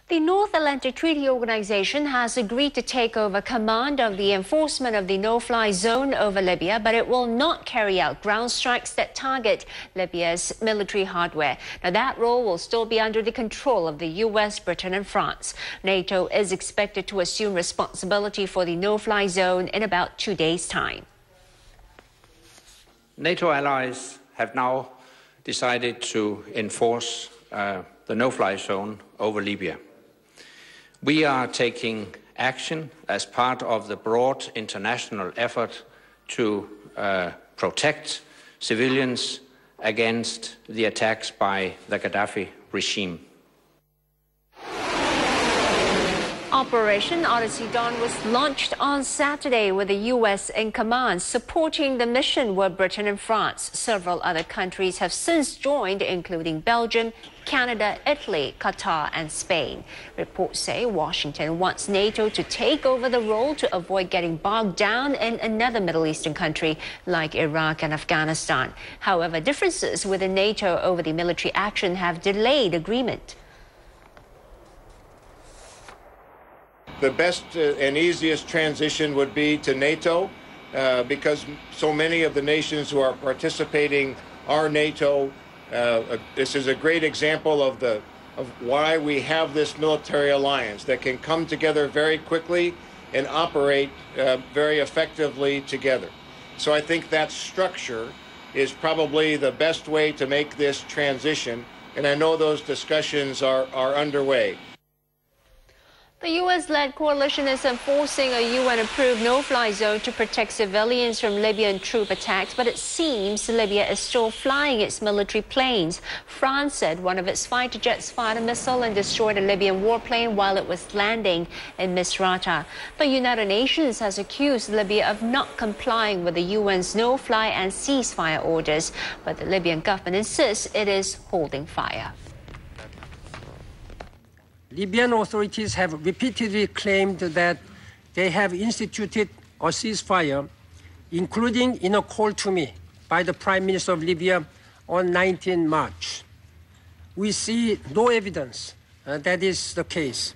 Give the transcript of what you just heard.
The North Atlantic Treaty Organization has agreed to take over command of the enforcement of the no-fly zone over Libya, but it will not carry out ground strikes that target Libya's military hardware. Now, that role will still be under the control of the US, Britain and France. NATO is expected to assume responsibility for the no-fly zone in about 2 days' time. NATO allies have now decided to enforce the no-fly zone over Libya. We are taking action as part of the broad international effort to protect civilians against the attacks by the Gaddafi regime. Operation Odyssey Dawn was launched on Saturday with the U.S. in command. Supporting the mission were Britain and France. Several other countries have since joined, including Belgium, Canada, Italy, Qatar and Spain. Reports say Washington wants NATO to take over the role to avoid getting bogged down in another Middle Eastern country like Iraq and Afghanistan. However, differences within NATO over the military action have delayed agreement. The best and easiest transition would be to NATO because so many of the nations who are participating are NATO. This is a great example of why we have this military alliance that can come together very quickly and operate very effectively together. So I think that structure is probably the best way to make this transition, and I know those discussions are underway. The U.S.-led coalition is enforcing a UN-approved no-fly zone to protect civilians from Libyan troop attacks, but it seems Libya is still flying its military planes. France said one of its fighter jets fired a missile and destroyed a Libyan warplane while it was landing in Misrata. The United Nations has accused Libya of not complying with the UN's no-fly and ceasefire orders, but the Libyan government insists it is holding fire. Libyan authorities have repeatedly claimed that they have instituted a ceasefire, including in a call to me by the Prime Minister of Libya on 19 March. We see no evidence that is the case.